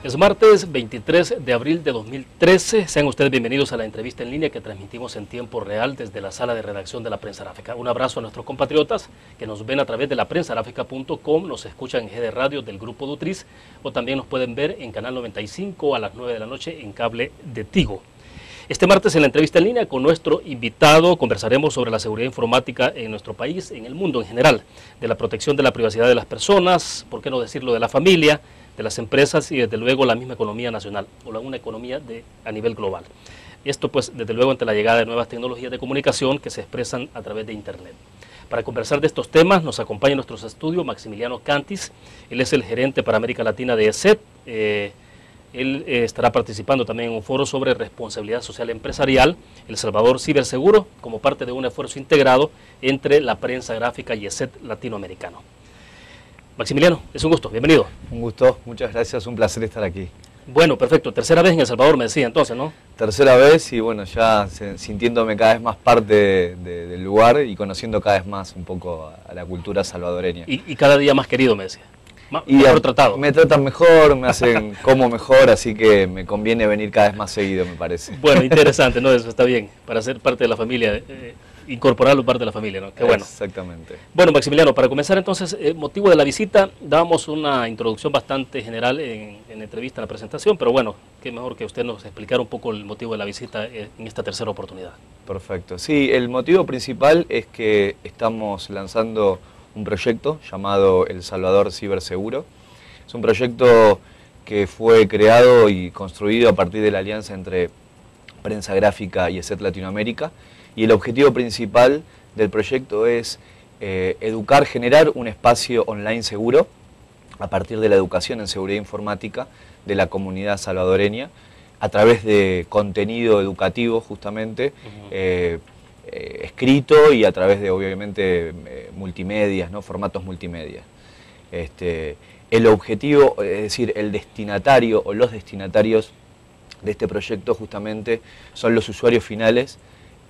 Es martes 23 de abril de 2013. Sean ustedes bienvenidos a la entrevista en línea que transmitimos en tiempo real desde la sala de redacción de La Prensa Gráfica. Un abrazo a nuestros compatriotas que nos ven a través de laprensagráfica.com, nos escuchan en GD Radio del Grupo Dutriz o también nos pueden ver en Canal 95 a las 9 de la noche en cable de Tigo. Este martes en la entrevista en línea con nuestro invitado conversaremos sobre la seguridad informática en nuestro país, en el mundo en general, de la protección de la privacidad de las personas, por qué no decirlo de la familia, de las empresas y desde luego la misma economía nacional o una economía a nivel global. Esto pues desde luego ante la llegada de nuevas tecnologías de comunicación que se expresan a través de Internet. Para conversar de estos temas nos acompaña en nuestros estudios Maximiliano Cantis. Él es el gerente para América Latina de ESET. Él estará participando también en un foro sobre responsabilidad social empresarial, El Salvador Ciberseguro, como parte de un esfuerzo integrado entre la prensa gráfica y ESET latinoamericano. Maximiliano, es un gusto, bienvenido. Un gusto, muchas gracias, un placer estar aquí. Bueno, perfecto, tercera vez en El Salvador me decía entonces, ¿no? Tercera vez y bueno, ya sintiéndome cada vez más parte del lugar y conociendo cada vez más un poco a la cultura salvadoreña. Y cada día más querido, me decía. Mejor tratado. Me tratan mejor, me hacen como mejor, así que me conviene venir cada vez más seguido, me parece. Bueno, interesante, ¿no? Eso está bien, para ser parte de la familia, incorporarlo parte de la familia, ¿no? Qué bueno. Exactamente. Bueno, Maximiliano, para comenzar entonces, motivo de la visita, dábamos una introducción bastante general en la entrevista, en la presentación, pero bueno, qué mejor que usted nos explicara un poco el motivo de la visita en esta tercera oportunidad. Perfecto. Sí, el motivo principal es que estamos lanzando un proyecto llamado El Salvador Ciberseguro. Es un proyecto que fue creado y construido a partir de la alianza entre Prensa Gráfica y ESET Latinoamérica, y el objetivo principal del proyecto es educar, generar un espacio online seguro a partir de la educación en seguridad informática de la comunidad salvadoreña a través de contenido educativo justamente, escrito y a través de obviamente multimedias, ¿no? Formatos multimedia. El objetivo, es decir, el destinatario o los destinatarios de este proyecto justamente son los usuarios finales,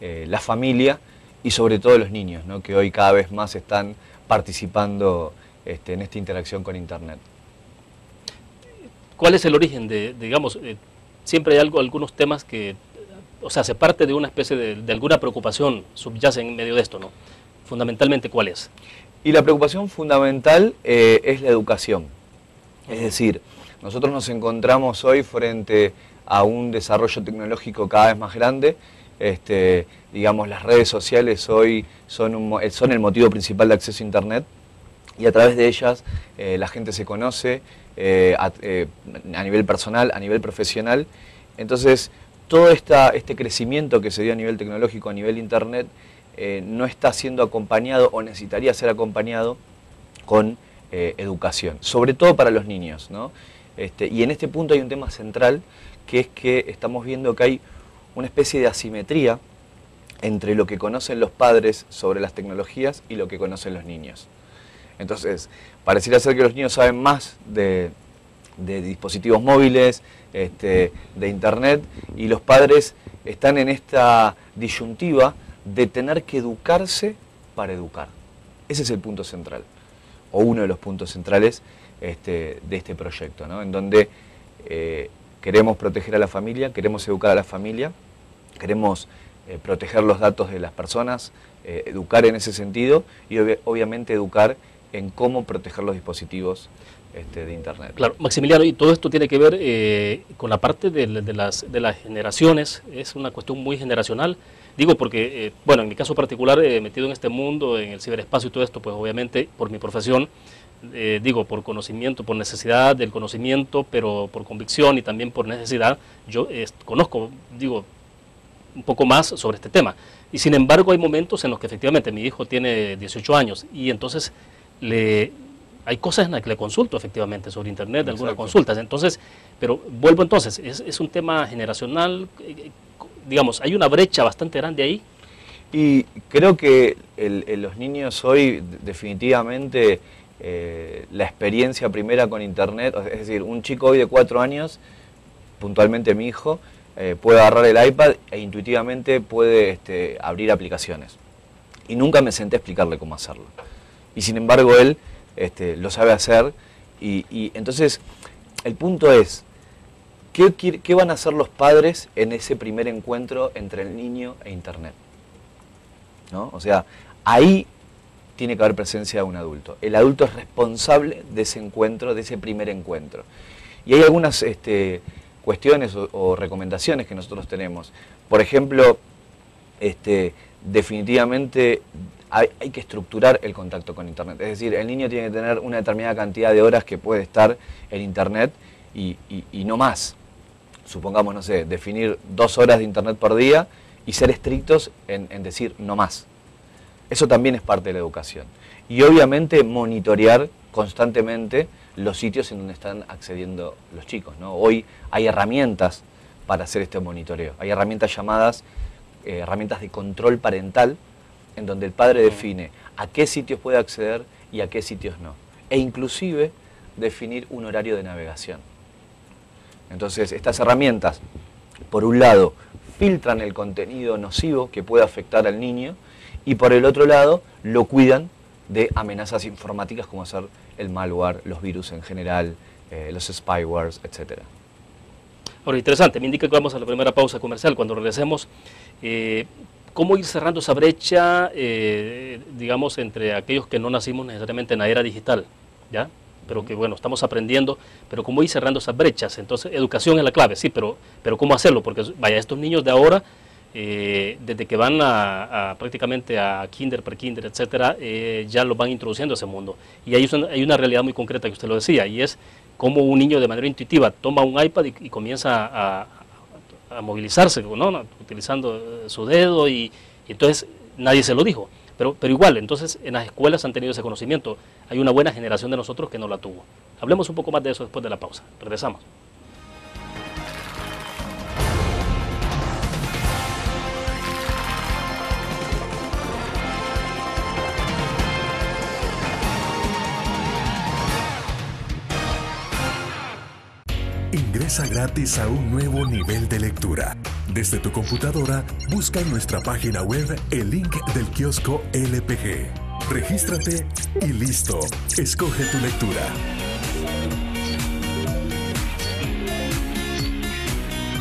la familia y sobre todo los niños, ¿no? Que hoy cada vez más están participando en esta interacción con Internet. ¿Cuál es el origen de, digamos, siempre hay algunos temas que, o sea, se parte de una especie de alguna preocupación subyace en medio de esto, ¿no? Fundamentalmente, ¿cuál es? Y la preocupación fundamental es la educación. Es decir, nosotros nos encontramos hoy frente a un desarrollo tecnológico cada vez más grande. Digamos, las redes sociales hoy son el motivo principal de acceso a Internet y a través de ellas la gente se conoce a nivel personal, a nivel profesional. Entonces, todo este crecimiento que se dio a nivel tecnológico, a nivel Internet, no está siendo acompañado o necesitaría ser acompañado con educación, sobre todo para los niños, ¿no? Y en este punto hay un tema central, que es que estamos viendo que hay una especie de asimetría entre lo que conocen los padres sobre las tecnologías y lo que conocen los niños. Entonces, pareciera ser que los niños saben más de dispositivos móviles, de Internet, y los padres están en esta disyuntiva de tener que educarse para educar. Ese es el punto central, o uno de los puntos centrales de este proyecto, ¿no? En donde queremos proteger a la familia, queremos educar a la familia, queremos proteger los datos de las personas, educar en ese sentido y obviamente educar en cómo proteger los dispositivos de Internet. Claro, Maximiliano, y todo esto tiene que ver con la parte de las generaciones, es una cuestión muy generacional. Digo porque, bueno, en mi caso particular, metido en este mundo, en el ciberespacio y todo esto, pues obviamente por mi profesión, digo, por conocimiento, por necesidad del conocimiento, pero por convicción y también por necesidad, yo conozco, digo, un poco más sobre este tema. Y sin embargo hay momentos en los que efectivamente mi hijo tiene 18 años y entonces hay cosas en las que le consulto efectivamente sobre Internet, algunas consultas. Entonces, pero vuelvo entonces, es un tema generacional, digamos, hay una brecha bastante grande ahí. Y creo que los niños hoy definitivamente la experiencia primera con Internet, es decir, un chico hoy de 4 años, puntualmente mi hijo, puede agarrar el iPad e intuitivamente puede abrir aplicaciones. Y nunca me senté a explicarle cómo hacerlo. Y sin embargo él lo sabe hacer y entonces el punto es, ¿Qué van a hacer los padres en ese primer encuentro entre el niño e Internet? ¿No? O sea, ahí tiene que haber presencia de un adulto. El adulto es responsable de ese encuentro, de ese primer encuentro. Y hay algunas cuestiones o recomendaciones que nosotros tenemos. Por ejemplo, definitivamente hay que estructurar el contacto con Internet. Es decir, el niño tiene que tener una determinada cantidad de horas que puede estar en Internet y no más. Supongamos, no sé, definir 2 horas de Internet por día y ser estrictos en decir no más. Eso también es parte de la educación. Y obviamente monitorear constantemente los sitios en donde están accediendo los chicos, ¿no? Hoy hay herramientas para hacer este monitoreo. Hay herramientas llamadas herramientas de control parental, en donde el padre define a qué sitios puede acceder y a qué sitios no. E inclusive definir un horario de navegación. Entonces, estas herramientas, por un lado, filtran el contenido nocivo que puede afectar al niño y por el otro lado, lo cuidan de amenazas informáticas como ser el malware, los virus en general, los spywares, etc. Ahora, interesante, me indica que vamos a la primera pausa comercial. Cuando regresemos, ¿cómo ir cerrando esa brecha, digamos, entre aquellos que no nacimos necesariamente en la era digital, ¿ya? Pero que, bueno, estamos aprendiendo, pero cómo ir cerrando esas brechas? Entonces, educación es la clave, sí, pero ¿cómo hacerlo? Porque, vaya, estos niños de ahora, desde que van prácticamente a kinder, pre-kinder, etcétera, ya los van introduciendo a ese mundo. Y hay una realidad muy concreta que usted lo decía, y es cómo un niño de manera intuitiva toma un iPad y comienza a movilizarse, ¿no? Utilizando su dedo, y entonces nadie se lo dijo. Pero igual, entonces en las escuelas han tenido ese conocimiento. Hay una buena generación de nosotros que no la tuvo. Hablemos un poco más de eso después de la pausa. Regresamos. Ingresa gratis a un nuevo nivel de lectura. Desde tu computadora, busca en nuestra página web el link del kiosco LPG. Regístrate y listo. Escoge tu lectura.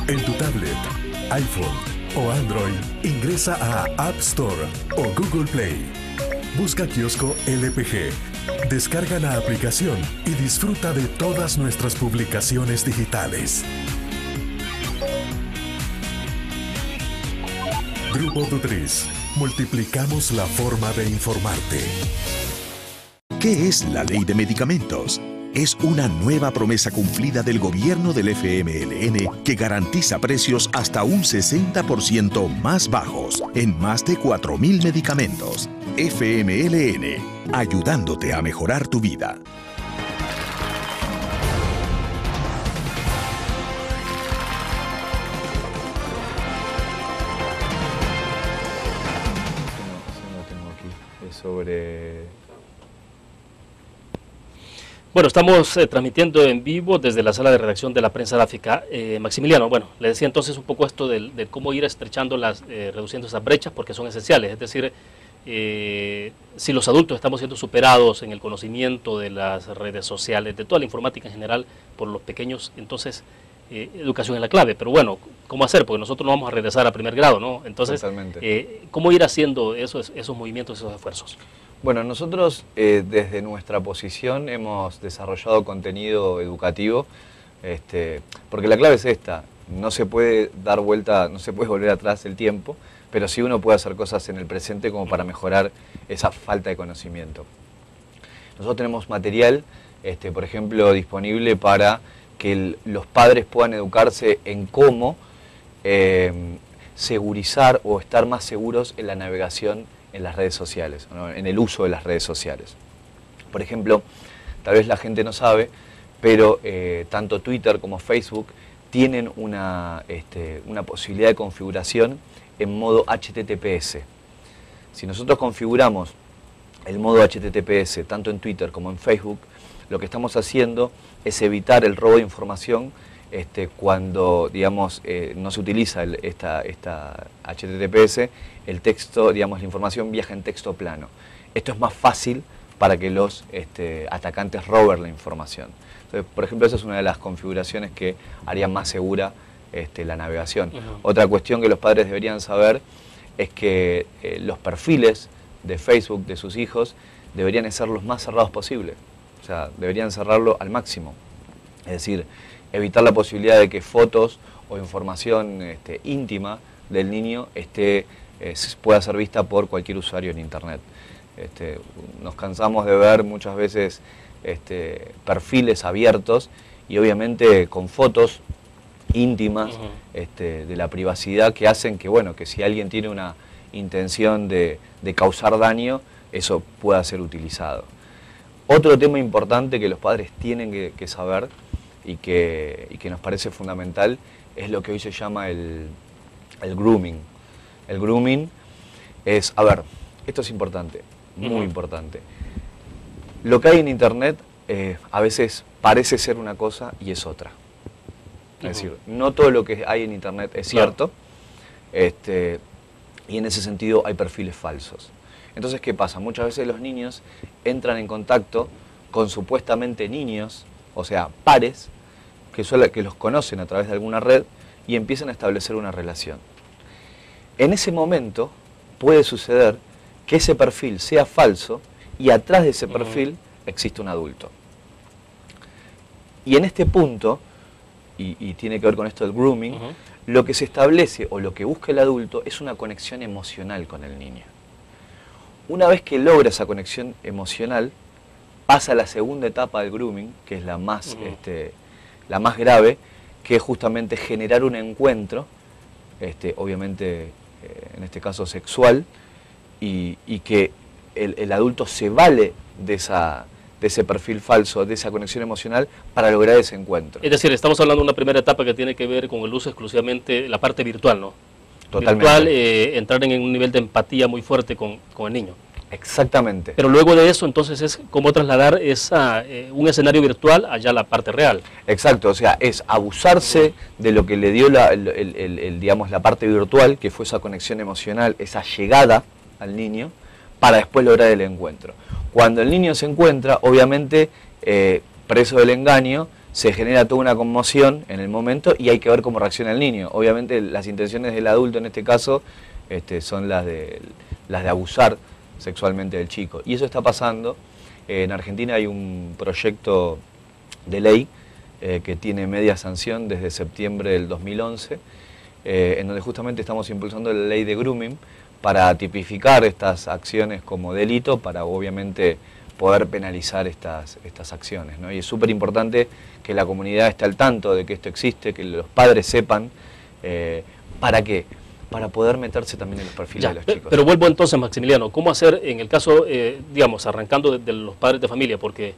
En tu tablet, iPhone o Android, ingresa a App Store o Google Play. Busca kiosco LPG. Descarga la aplicación y disfruta de todas nuestras publicaciones digitales. Grupo Dutriz. Multiplicamos la forma de informarte. ¿Qué es la Ley de Medicamentos? Es una nueva promesa cumplida del gobierno del FMLN que garantiza precios hasta un 60% más bajos en más de 4.000 medicamentos. FMLN, ayudándote a mejorar tu vida. Bueno, estamos transmitiendo en vivo desde la sala de redacción de la Prensa Gráfica. Maximiliano, bueno, le decía entonces un poco esto de cómo ir estrechando reduciendo esas brechas, porque son esenciales. Es decir, si los adultos estamos siendo superados en el conocimiento de las redes sociales, de toda la informática en general, por los pequeños, entonces educación es la clave. Pero bueno, ¿cómo hacer? Porque nosotros no vamos a regresar a primer grado, ¿no? Entonces, ¿cómo ir haciendo esos movimientos, esos esfuerzos? Bueno, nosotros desde nuestra posición hemos desarrollado contenido educativo, porque la clave es esta: no se puede dar vuelta, no se puede volver atrás el tiempo, pero sí uno puede hacer cosas en el presente como para mejorar esa falta de conocimiento. Nosotros tenemos material, por ejemplo, disponible para que los padres puedan educarse en cómo segurizar o estar más seguros en la navegación en las redes sociales, ¿no? En el uso de las redes sociales. Por ejemplo, tal vez la gente no sabe, pero tanto Twitter como Facebook tienen una posibilidad de configuración en modo HTTPS. Si nosotros configuramos el modo HTTPS tanto en Twitter como en Facebook, lo que estamos haciendo es evitar el robo de información cuando, digamos, no se utiliza esta HTTPS, el texto, digamos, la información viaja en texto plano. Esto es más fácil para que los atacantes roben la información. Entonces, por ejemplo, esa es una de las configuraciones que haría más segura la navegación. Uh-huh. Otra cuestión que los padres deberían saber es que los perfiles de Facebook de sus hijos deberían ser los más cerrados posible. O sea, deberían cerrarlo al máximo. Es decir, evitar la posibilidad de que fotos o información íntima del niño pueda ser vista por cualquier usuario en Internet. Nos cansamos de ver muchas veces perfiles abiertos y obviamente con fotos íntimas uh-huh. De la privacidad que hacen que, bueno, que si alguien tiene una intención de causar daño, eso pueda ser utilizado. Otro tema importante que los padres tienen que saber y que nos parece fundamental es lo que hoy se llama el grooming. El grooming es, a ver, esto es importante, muy importante. Lo que hay en Internet a veces parece ser una cosa y es otra. Es decir, no todo lo que hay en Internet es cierto, y en ese sentido hay perfiles falsos. Entonces, ¿qué pasa? Muchas veces los niños entran en contacto con supuestamente niños, o sea, pares, que los conocen a través de alguna red y empiezan a establecer una relación. En ese momento puede suceder que ese perfil sea falso y atrás de ese perfil existe un adulto. Y en este punto, y tiene que ver con esto del grooming, lo que se establece o lo que busca el adulto es una conexión emocional con el niño. Una vez que logra esa conexión emocional, pasa a la segunda etapa del grooming, que es la más grave, que es justamente generar un encuentro, obviamente en este caso sexual, y que el adulto se vale de ese perfil falso, de esa conexión emocional, para lograr ese encuentro. Es decir, estamos hablando de una primera etapa que tiene que ver con el uso exclusivamente de la parte virtual, ¿no? Totalmente. Virtual, entrar en un nivel de empatía muy fuerte con el niño. Exactamente. Pero luego de eso, entonces, es como trasladar un escenario virtual allá a la parte real. Exacto, o sea, es abusarse de lo que le dio digamos, la parte virtual, que fue esa conexión emocional, esa llegada al niño, para después lograr el encuentro. Cuando el niño se encuentra, obviamente, preso del engaño, se genera toda una conmoción en el momento y hay que ver cómo reacciona el niño. Obviamente las intenciones del adulto en este caso son las de abusar sexualmente del chico. Y eso está pasando. En Argentina hay un proyecto de ley que tiene media sanción desde septiembre del 2011, en donde justamente estamos impulsando la ley de grooming para tipificar estas acciones como delito, para obviamente poder penalizar estas acciones, ¿no? Y es súper importante que la comunidad esté al tanto de que esto existe, que los padres sepan, ¿para qué? Para poder meterse también en los perfiles de los chicos. Pero vuelvo entonces, Maximiliano, ¿cómo hacer en el caso, digamos, arrancando de los padres de familia? Porque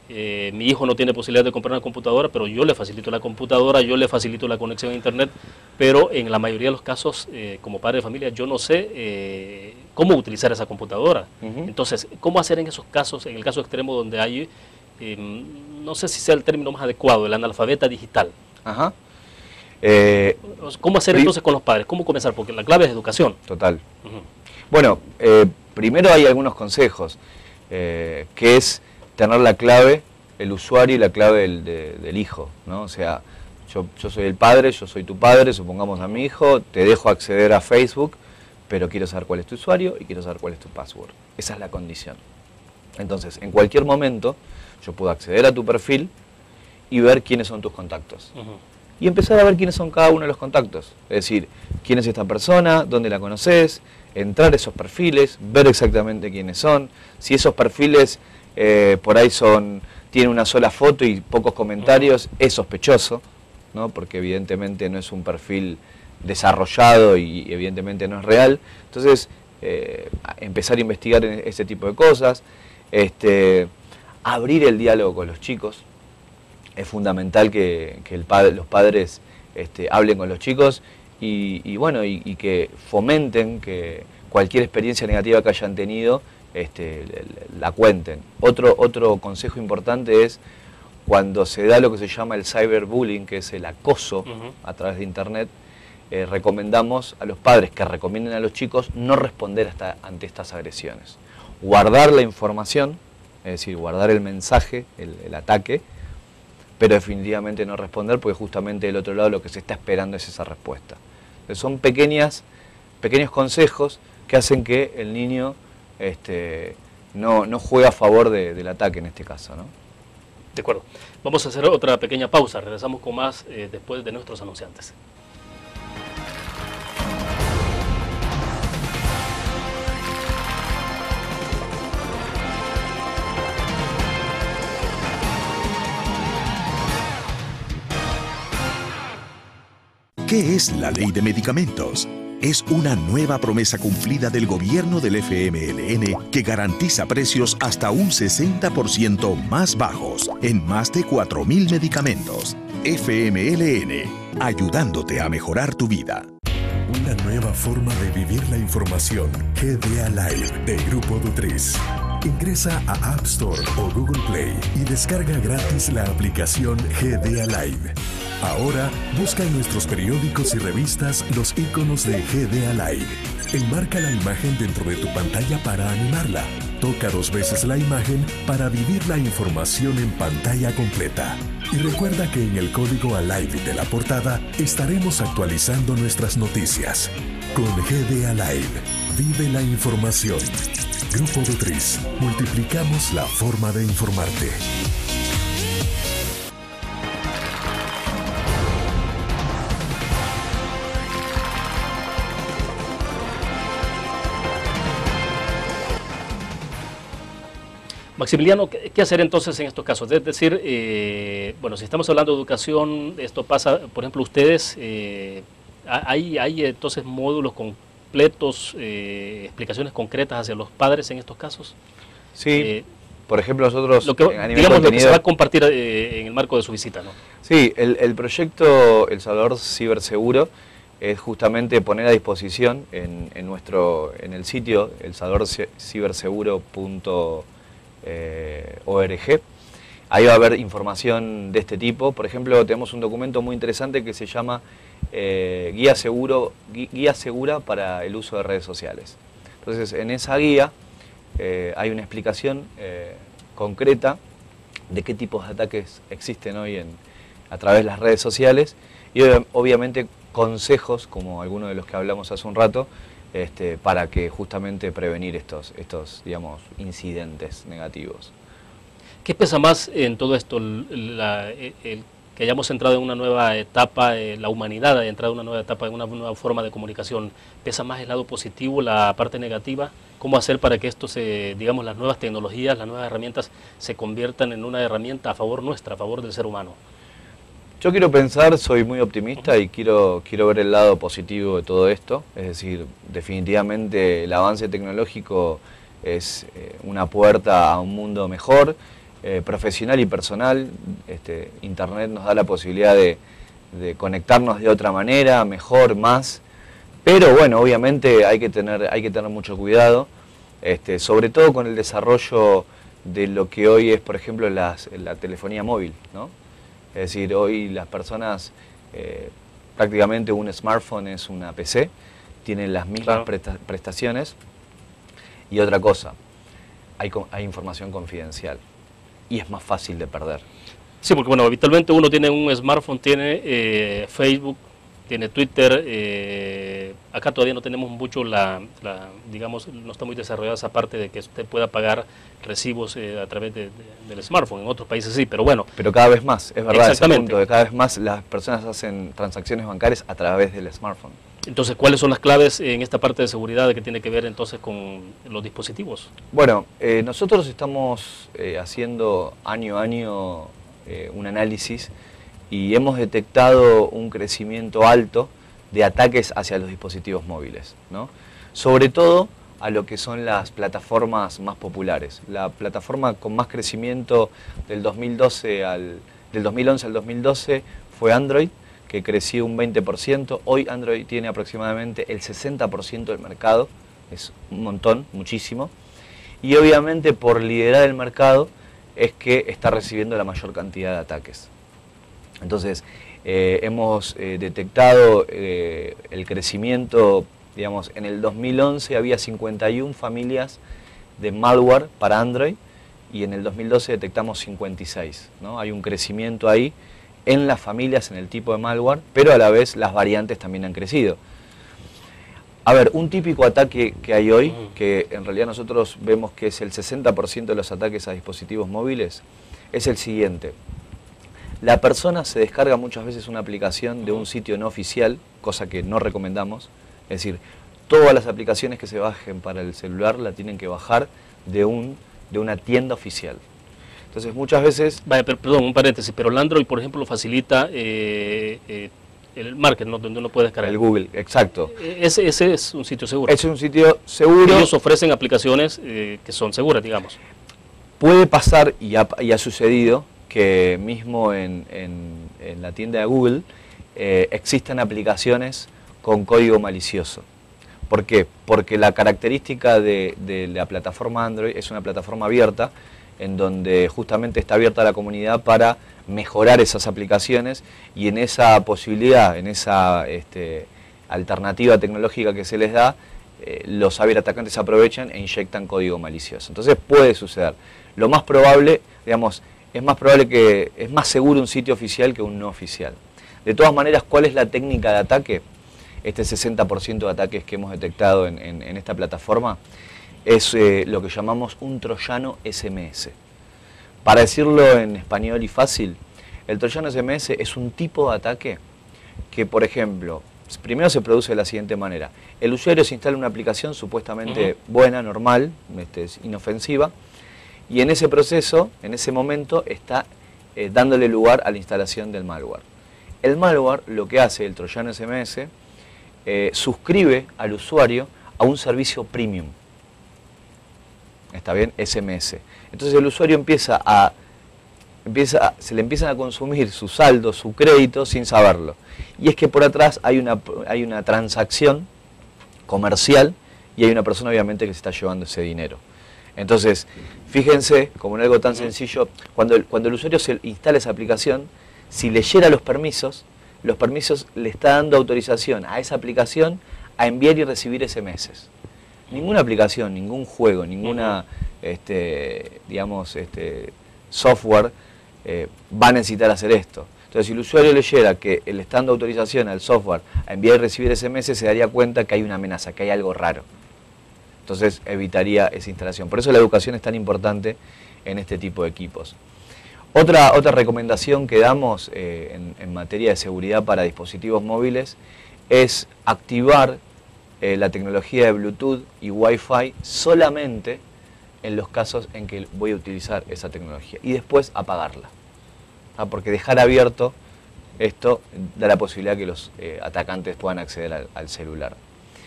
mi hijo no tiene posibilidad de comprar una computadora, pero yo le facilito la computadora, yo le facilito la conexión a Internet, pero en la mayoría de los casos, como padre de familia, yo no sé cómo utilizar esa computadora. Entonces, ¿cómo hacer en esos casos, en el caso extremo donde hay, no sé si sea el término más adecuado, el analfabeta digital? Ajá. ¿Cómo hacer entonces con los padres? ¿Cómo comenzar? Porque la clave es educación. Total. Bueno, primero hay algunos consejos, que es tener la clave, el usuario y la clave del hijo, ¿no? O sea, yo soy el padre, yo soy tu padre, supongamos a mi hijo, te dejo acceder a Facebook, pero quiero saber cuál es tu usuario y quiero saber cuál es tu password. Esa es la condición. Entonces, en cualquier momento, yo puedo acceder a tu perfil y ver quiénes son tus contactos. Y empezar a ver quiénes son cada uno de los contactos. Es decir, quién es esta persona, dónde la conoces, entrar a esos perfiles, ver exactamente quiénes son. Si esos perfiles por ahí tienen una sola foto y pocos comentarios, es sospechoso, ¿no? Porque evidentemente no es un perfil desarrollado y evidentemente no es real. Entonces, empezar a investigar en ese tipo de cosas, abrir el diálogo con los chicos. Es fundamental que los padres hablen con los chicos y bueno, y que fomenten que cualquier experiencia negativa que hayan tenido la cuenten. Otro consejo importante es cuando se da lo que se llama el cyberbullying, que es el acoso a través de Internet, recomendamos a los padres que recomienden a los chicos no responder ante estas agresiones. Guardar la información, es decir, guardar el mensaje, el ataque, pero definitivamente no responder, porque justamente del otro lado lo que se está esperando es esa respuesta. Entonces son pequeños consejos que hacen que el niño no juegue a favor del ataque en este caso, ¿no? De acuerdo. Vamos a hacer otra pequeña pausa. Regresamos con más después de nuestros anunciantes. ¿Qué es la Ley de Medicamentos? Es una nueva promesa cumplida del gobierno del FMLN que garantiza precios hasta un 60% más bajos en más de 4.000 medicamentos. FMLN, ayudándote a mejorar tu vida. Una nueva forma de vivir la información. GDA Live de Grupo Dutris. Ingresa a App Store o Google Play y descarga gratis la aplicación GDA Live. Ahora, busca en nuestros periódicos y revistas los iconos de GDA Live. Enmarca la imagen dentro de tu pantalla para animarla. Toca 2 veces la imagen para vivir la información en pantalla completa. Y recuerda que en el código ALIVE de la portada estaremos actualizando nuestras noticias. Con GDA Live, vive la información. Grupo Dutris, multiplicamos la forma de informarte. Maximiliano, ¿qué hacer entonces en estos casos? Es decir, bueno, si estamos hablando de educación, esto pasa, por ejemplo, ustedes, ¿hay entonces módulos completos, explicaciones concretas hacia los padres en estos casos? Sí, por ejemplo, nosotros lo que, a nivel digamos, contenido, lo que se va a compartir en el marco de su visita, ¿no? Sí, el proyecto El Salvador Ciberseguro es justamente poner a disposición en el sitio elsalvadorciberseguro.org. Ahí va a haber información de este tipo. Por ejemplo, tenemos un documento muy interesante que se llama Guía Segura para el uso de redes sociales. Entonces, en esa guía hay una explicación concreta de qué tipos de ataques existen hoy a través de las redes sociales y obviamente consejos, como algunos de los que hablamos hace un rato, para que justamente prevenir estos digamos, incidentes negativos. ¿Qué pesa más en todo esto? El que hayamos entrado en una nueva etapa, la humanidad ha entrado en una nueva etapa, en una nueva forma de comunicación. ¿Pesa más el lado positivo, la parte negativa? ¿Cómo hacer para que esto digamos, las nuevas tecnologías, las nuevas herramientas se conviertan en una herramienta a favor nuestra, a favor del ser humano? Yo quiero pensar, soy muy optimista y quiero ver el lado positivo de todo esto. Es decir, definitivamente el avance tecnológico es una puerta a un mundo mejor, profesional y personal. Internet nos da la posibilidad de conectarnos de otra manera, mejor, más. Pero bueno, obviamente hay que tener mucho cuidado, sobre todo con el desarrollo de lo que hoy es, por ejemplo, la telefonía móvil, ¿no? Es decir, hoy las personas, prácticamente un smartphone es una PC, tienen las mismas prestaciones. Y otra cosa, hay información confidencial y es más fácil de perder. Sí, porque bueno, habitualmente uno tiene un smartphone, tiene Facebook, tiene Twitter, acá todavía no tenemos mucho digamos, no está muy desarrollada esa parte de que usted pueda pagar recibos a través del smartphone, en otros países sí, pero bueno. Pero cada vez más, es verdad, ese punto, que cada vez más las personas hacen transacciones bancarias a través del smartphone. Entonces, ¿cuáles son las claves en esta parte de seguridad que tiene que ver entonces con los dispositivos? Bueno, nosotros estamos haciendo año a año un análisis y hemos detectado un crecimiento alto de ataques hacia los dispositivos móviles, ¿no? Sobre todo a lo que son las plataformas más populares. La plataforma con más crecimiento del 2011 al 2012 fue Android, que creció un 20%. Hoy Android tiene aproximadamente el 60% del mercado, es un montón, muchísimo. Y obviamente por liderar el mercado es que está recibiendo la mayor cantidad de ataques. Entonces, hemos detectado el crecimiento, digamos, en el 2011 había 51 familias de malware para Android y en el 2012 detectamos 56, ¿no? Hay un crecimiento ahí en las familias, en el tipo de malware, pero a la vez las variantes también han crecido. A ver, un típico ataque que hay hoy, que en realidad nosotros vemos que es el 60% de los ataques a dispositivos móviles, es el siguiente. La persona se descarga muchas veces una aplicación de un sitio no oficial, cosa que no recomendamos. Es decir, todas las aplicaciones que se bajen para el celular la tienen que bajar de una tienda oficial. Entonces muchas veces... Vaya, perdón, un paréntesis, pero el Android, por ejemplo, facilita el market, ¿no? Donde uno puede descargar. El Google, exacto. Ese es un sitio seguro. Ese es un sitio seguro. Ellos ofrecen aplicaciones que son seguras, digamos. Puede pasar, y ha sucedido, que mismo en la tienda de Google existan aplicaciones con código malicioso. ¿Por qué? Porque la característica de la plataforma Android es una plataforma abierta, en donde justamente está abierta a la comunidad para mejorar esas aplicaciones, y en esa posibilidad, en esa alternativa tecnológica que se les da, los ciberatacantes aprovechan e inyectan código malicioso. Entonces puede suceder. Lo más probable, digamos, es más seguro un sitio oficial que un no oficial. De todas maneras, ¿cuál es la técnica de ataque? Este 60% de ataques que hemos detectado en esta plataforma es lo que llamamos un troyano SMS. Para decirlo en español y fácil, el troyano SMS es un tipo de ataque que, por ejemplo, primero se produce de la siguiente manera. El usuario se instala una aplicación supuestamente buena, normal, inofensiva, y en ese proceso, en ese momento, está dándole lugar a la instalación del malware. El malware, lo que hace el troyano SMS, suscribe al usuario a un servicio premium. ¿Está bien? SMS. Entonces el usuario se le empiezan a consumir su saldo, su crédito, sin saberlo. Y es que por atrás hay una transacción comercial y hay una persona obviamente que se está llevando ese dinero. Entonces, fíjense, como en algo tan sencillo, cuando el usuario se instala esa aplicación, si leyera los permisos le está dando autorización a esa aplicación a enviar y recibir SMS. Ninguna aplicación, ningún juego, ninguna software va a necesitar hacer esto. Entonces, si el usuario leyera que le está dando autorización al software a enviar y recibir SMS, se daría cuenta que hay una amenaza, que hay algo raro. Entonces, evitaría esa instalación. Por eso la educación es tan importante en este tipo de equipos. Otra recomendación que damos en materia de seguridad para dispositivos móviles es activar la tecnología de Bluetooth y Wi-Fi solamente en los casos en que voy a utilizar esa tecnología y después apagarla. Porque dejar abierto esto da la posibilidad que los atacantes puedan acceder al celular.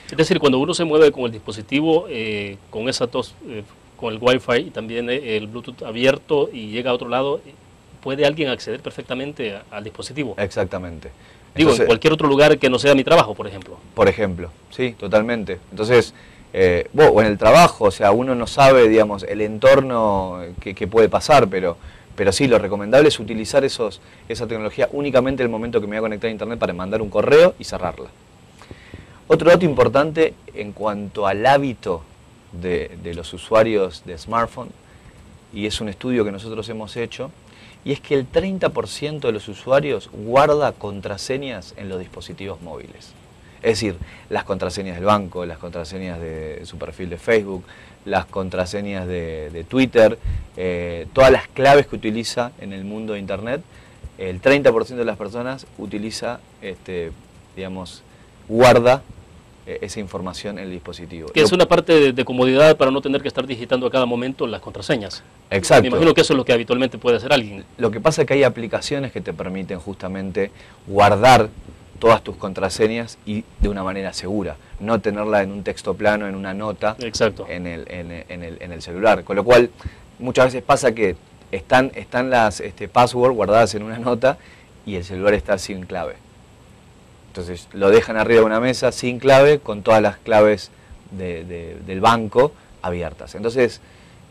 Es decir, cuando uno se mueve con el dispositivo, con con el Wi-Fi y también el Bluetooth abierto y llega a otro lado, ¿puede alguien acceder perfectamente al dispositivo? Exactamente. Digo, Entonces, en cualquier otro lugar que no sea mi trabajo, por ejemplo. Por ejemplo, sí, totalmente. Entonces, o en el trabajo, o sea, uno no sabe, digamos, el entorno que puede pasar, pero sí, lo recomendable es utilizar esa tecnología únicamente en el momento que me voy a conectar a internet para mandar un correo y cerrarla. Otro dato importante en cuanto al hábito de los usuarios de smartphone, y es un estudio que nosotros hemos hecho, y es que el 30% de los usuarios guarda contraseñas en los dispositivos móviles. Es decir, las contraseñas del banco, las contraseñas de su perfil de Facebook, las contraseñas de Twitter, todas las claves que utiliza en el mundo de Internet, el 30% de las personas utiliza, guarda esa información en el dispositivo. Que es una parte de comodidad para no tener que estar digitando a cada momento las contraseñas. Exacto. Me imagino que eso es lo que habitualmente puede hacer alguien. Lo que pasa es que hay aplicaciones que te permiten justamente guardar todas tus contraseñas y de una manera segura, no tenerla en un texto plano, en una nota. Exacto. en el celular. Con lo cual, muchas veces pasa que están las passwords guardadas en una nota y el celular está sin clave. Entonces lo dejan arriba de una mesa sin clave, con todas las claves del banco abiertas. Entonces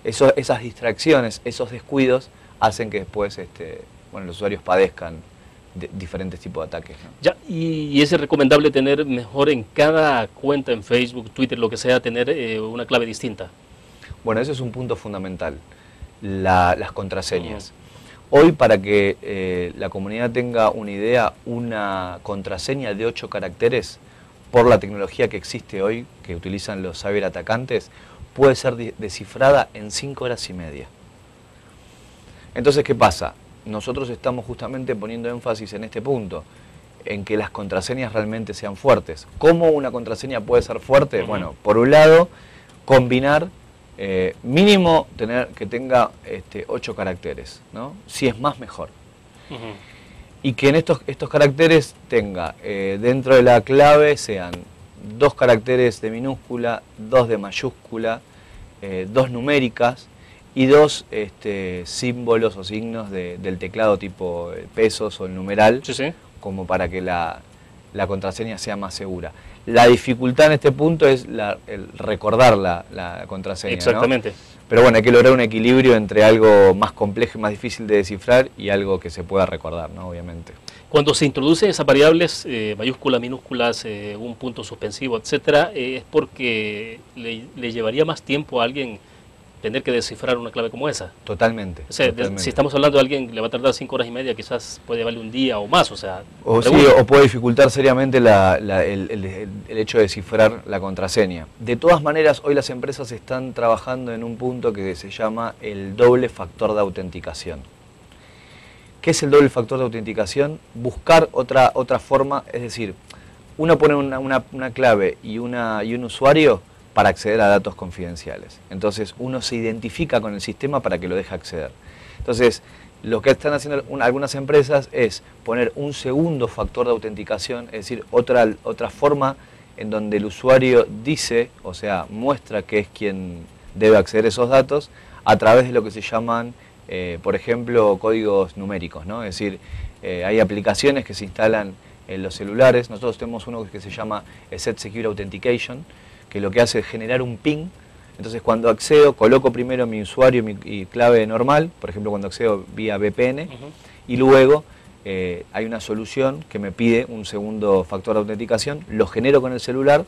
esas distracciones, esos descuidos hacen que después los usuarios padezcan diferentes tipos de ataques, ¿no? Ya, y es recomendable tener mejor en cada cuenta en Facebook, Twitter, lo que sea, tener una clave distinta. Bueno, ese es un punto fundamental. las contraseñas. Hoy, para que la comunidad tenga una idea, una contraseña de 8 caracteres, por la tecnología que existe hoy, que utilizan los ciberatacantes, puede ser descifrada en 5 horas y media. Entonces, ¿qué pasa? Nosotros estamos justamente poniendo énfasis en este punto, en que las contraseñas realmente sean fuertes. ¿Cómo una contraseña puede ser fuerte? Bueno, por un lado, combinar, mínimo tener que tenga 8 caracteres, ¿no? Si es más, mejor. Y que en estos caracteres tenga, dentro de la clave, sean 2 caracteres de minúscula, 2 de mayúscula, 2 numéricas y 2 símbolos o signos del teclado tipo pesos o el numeral, como para que la contraseña sea más segura. La dificultad en este punto es el recordar la contraseña. Exactamente. ¿no? Pero bueno, hay que lograr un equilibrio entre algo más complejo y más difícil de descifrar y algo que se pueda recordar, ¿no? Obviamente. Cuando se introducen esas variables, mayúsculas, minúsculas, un punto suspensivo, etcétera, es porque le llevaría más tiempo a alguien tener que descifrar una clave como esa. Totalmente. O sea, totalmente. Si estamos hablando de alguien que le va a tardar 5 horas y media, quizás puede llevarle un día o más, o sea... O puede dificultar seriamente el hecho de descifrar la contraseña. De todas maneras, hoy las empresas están trabajando en un punto que se llama el doble factor de autenticación. ¿Qué es el doble factor de autenticación? Buscar otra forma, es decir, uno pone una clave y un usuario para acceder a datos confidenciales. Entonces uno se identifica con el sistema para que lo deje acceder. Entonces lo que están haciendo algunas empresas es poner un segundo factor de autenticación, es decir, otra forma en donde el usuario dice, o sea, muestra que es quien debe acceder a esos datos a través de lo que se llaman, por ejemplo, códigos numéricos, ¿no? Es decir, hay aplicaciones que se instalan en los celulares. Nosotros tenemos uno que se llama Set Secure Authentication, que lo que hace es generar un ping. Entonces cuando accedo, coloco primero mi usuario y clave normal, por ejemplo cuando accedo vía VPN, y luego hay una solución que me pide un segundo factor de autenticación, lo genero con el celular,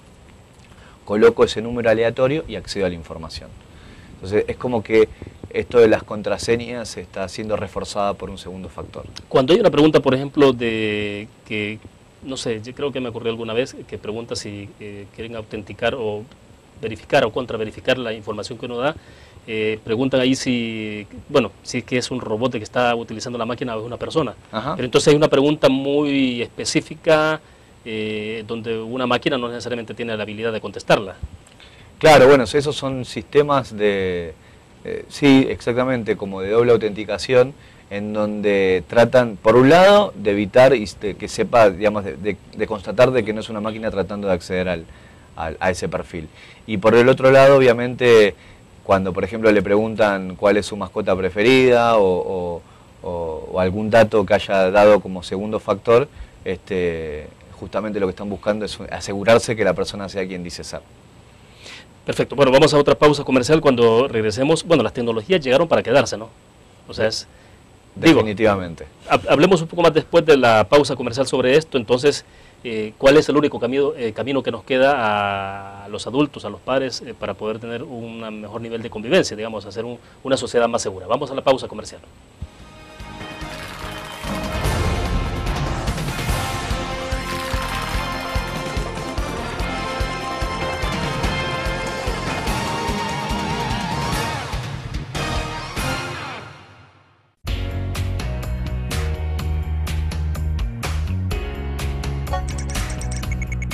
coloco ese número aleatorio y accedo a la información. Entonces es como que esto de las contraseñas está siendo reforzada por un segundo factor. Cuando hay una pregunta, por ejemplo, de que... No sé, yo creo que me ocurrió alguna vez que pregunta si quieren autenticar o verificar o contraverificar la información que uno da. Preguntan ahí si, bueno, si es que es un robot que está utilizando la máquina o es una persona. Ajá. Pero entonces hay una pregunta muy específica donde una máquina no necesariamente tiene la habilidad de contestarla. Claro, bueno, esos son sistemas de, sí, exactamente, como de doble autenticación, en donde tratan, por un lado, de evitar que sepa, digamos, de constatar de que no es una máquina tratando de acceder a ese perfil. Y por el otro lado, obviamente, cuando, por ejemplo, le preguntan cuál es su mascota preferida o algún dato que haya dado como segundo factor, justamente lo que están buscando es asegurarse que la persona sea quien dice ser. Perfecto. Bueno, vamos a otra pausa comercial. Cuando regresemos, bueno, las tecnologías llegaron para quedarse, ¿no? O sea, es... Definitivamente. Digo, hablemos un poco más después de la pausa comercial sobre esto. Entonces, ¿cuál es el único camino que nos queda a los adultos, a los padres, para poder tener un mejor nivel de convivencia, digamos, hacer una sociedad más segura? Vamos a la pausa comercial.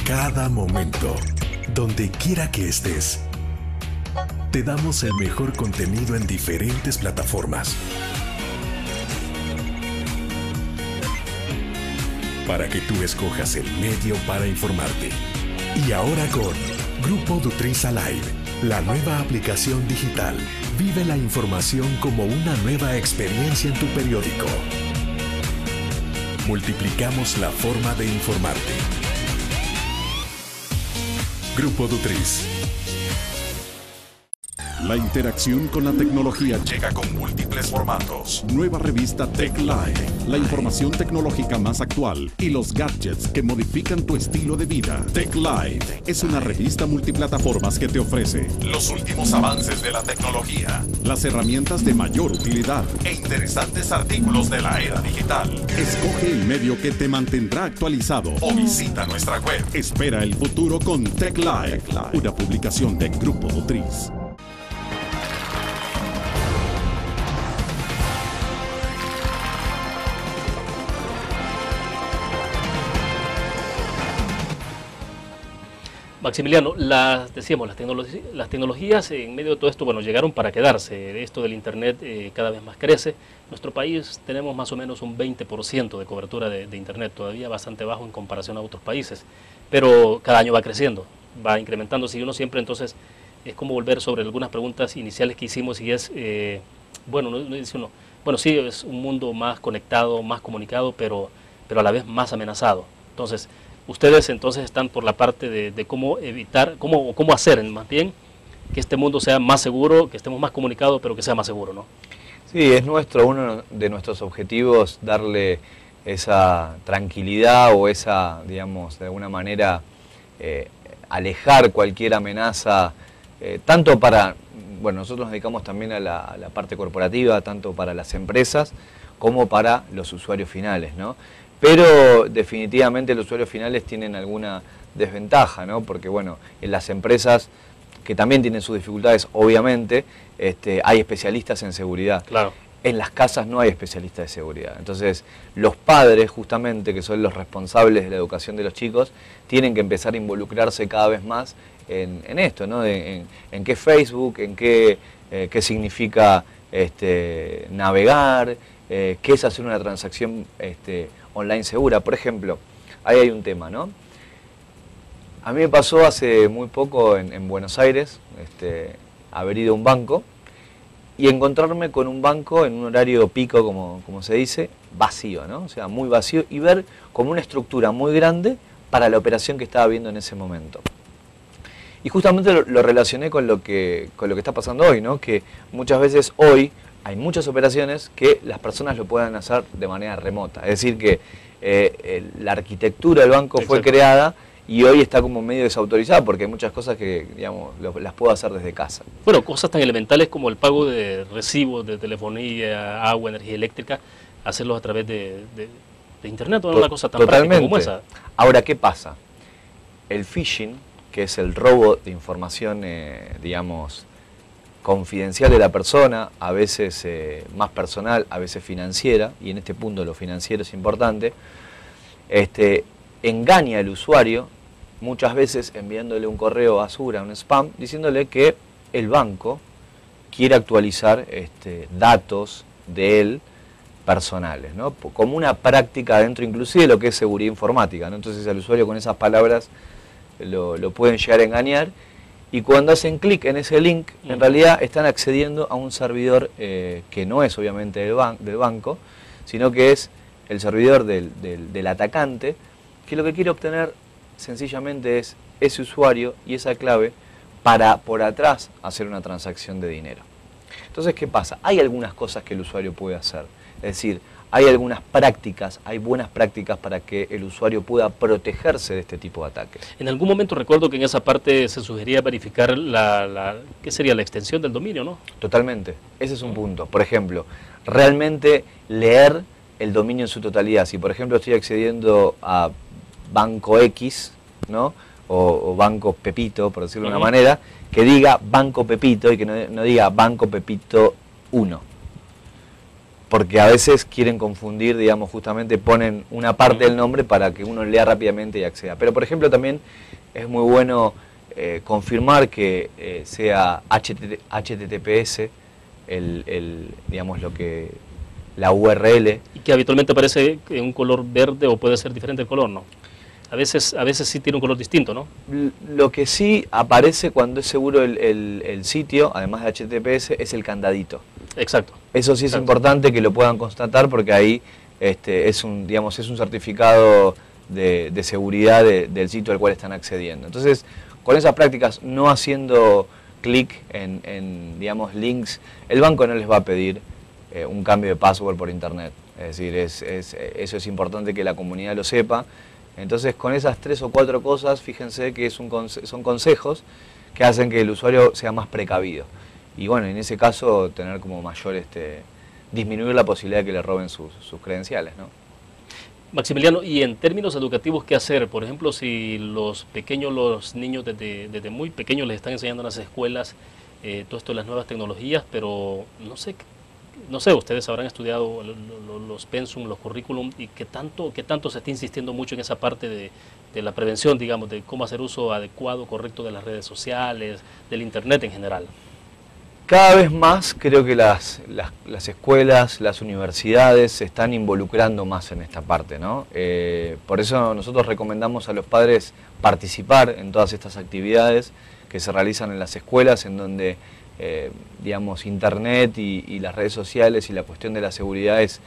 Cada momento, donde quiera que estés, te damos el mejor contenido en diferentes plataformas. Para que tú escojas el medio para informarte. Y ahora con Grupo Dutriza Live, la nueva aplicación digital. Vive la información como una nueva experiencia en tu periódico. Multiplicamos la forma de informarte. Grupo Dutriz. La interacción con la tecnología llega con múltiples formatos. Nueva revista Tech Live, la información tecnológica más actual y los gadgets que modifican tu estilo de vida. Tech Live es una revista multiplataformas que te ofrece los últimos avances de la tecnología, las herramientas de mayor utilidad e interesantes artículos de la era digital. Escoge el medio que te mantendrá actualizado o visita nuestra web. Espera el futuro con Tech Live, una publicación de Grupo Motriz. Maximiliano, decíamos, las tecnologías en medio de todo esto, bueno, llegaron para quedarse. Esto del Internet cada vez más crece. Nuestro país tenemos más o menos un 20% de cobertura de Internet, todavía bastante bajo en comparación a otros países, pero cada año va creciendo, va incrementándose y uno siempre entonces es como volver sobre algunas preguntas iniciales que hicimos y es, bueno, no dice uno, bueno, sí, es un mundo más conectado, más comunicado, pero a la vez más amenazado. Entonces, ustedes entonces están por la parte de cómo evitar, cómo hacer más bien que este mundo sea más seguro, que estemos más comunicados, pero que sea más seguro, ¿no? Sí, es uno de nuestros objetivos darle esa tranquilidad o esa, digamos, de alguna manera alejar cualquier amenaza, tanto para, bueno, nosotros nos dedicamos también a la parte corporativa, tanto para las empresas como para los usuarios finales, ¿no? Pero definitivamente los usuarios finales tienen alguna desventaja, ¿no? Porque bueno, en las empresas, que también tienen sus dificultades, obviamente, hay especialistas en seguridad. Claro. En las casas no hay especialistas de seguridad. Entonces, los padres, justamente, que son los responsables de la educación de los chicos, tienen que empezar a involucrarse cada vez más en esto, ¿no? En qué Facebook, en qué significa navegar, qué es hacer una transacción online segura. Por ejemplo, ahí hay un tema, ¿no? A mí me pasó hace muy poco en Buenos Aires, haber ido a un banco y encontrarme con un banco en un horario pico, como se dice, vacío, ¿no? O sea, muy vacío, y ver como una estructura muy grande para la operación que estaba viendo en ese momento. Y justamente lo relacioné con lo que está pasando hoy, ¿no? Que muchas veces hoy hay muchas operaciones que las personas lo puedan hacer de manera remota. Es decir, que la arquitectura del banco fue creada y hoy está como medio desautorizada porque hay muchas cosas que, digamos, las puedo hacer desde casa. Bueno, cosas tan elementales como el pago de recibos de telefonía, agua, energía eléctrica, hacerlos a través de Internet, una cosa tan práctica como esa. Ahora, ¿qué pasa? El phishing, que es el robo de información, digamos, confidencial de la persona, a veces más personal, a veces financiera, y en este punto lo financiero es importante, engaña al usuario, muchas veces enviándole un correo basura, un spam, diciéndole que el banco quiere actualizar datos de él personales, ¿no? Como una práctica dentro inclusive de lo que es seguridad informática, ¿no? Entonces al usuario con esas palabras lo pueden llegar a engañar. Y cuando hacen clic en ese link, en realidad están accediendo a un servidor que no es obviamente del banco, sino que es el servidor del atacante, que lo que quiere obtener sencillamente es ese usuario y esa clave para por atrás hacer una transacción de dinero. Entonces, ¿qué pasa? Hay algunas cosas que el usuario puede hacer, es decir, hay algunas prácticas, hay buenas prácticas para que el usuario pueda protegerse de este tipo de ataques. En algún momento recuerdo que en esa parte se sugería verificar ¿qué sería? La extensión del dominio, ¿no? Totalmente, ese es un punto. Por ejemplo, realmente leer el dominio en su totalidad. Si por ejemplo estoy accediendo a Banco X, ¿no? O Banco Pepito, por decirlo de una manera, que diga Banco Pepito y que no diga Banco Pepito 1. Porque a veces quieren confundir, digamos, justamente ponen una parte del nombre para que uno lea rápidamente y acceda. Pero, por ejemplo, también es muy bueno confirmar que sea HTTPS, digamos, la URL. Y que habitualmente aparece en un color verde o puede ser diferente el color, ¿no? A veces sí tiene un color distinto, ¿no? Lo que sí aparece cuando es seguro el sitio, además de HTTPS, es el candadito. Exacto. Eso sí es importante que lo puedan constatar porque ahí es un certificado de seguridad del sitio al cual están accediendo. Entonces, con esas prácticas, no haciendo clic digamos, links, el banco no les va a pedir un cambio de password por internet. Es decir, eso es importante que la comunidad lo sepa. Entonces, con esas 3 o 4 cosas, fíjense que son consejos que hacen que el usuario sea más precavido. Y bueno, en ese caso, tener como mayor, disminuir la posibilidad de que le roben sus credenciales, ¿no? Maximiliano, y en términos educativos, ¿qué hacer? Por ejemplo, si los niños desde muy pequeños les están enseñando en las escuelas todo esto de las nuevas tecnologías, pero no sé, ustedes habrán estudiado los pensum, los currículum, y qué tanto se está insistiendo mucho en esa parte de la prevención, digamos, de cómo hacer uso adecuado, correcto de las redes sociales, del internet en general. Cada vez más creo que las escuelas, las universidades se están involucrando más en esta parte, ¿no? Por eso nosotros recomendamos a los padres participar en todas estas actividades que se realizan en las escuelas, en donde, digamos, internet y las redes sociales y la cuestión de la seguridad es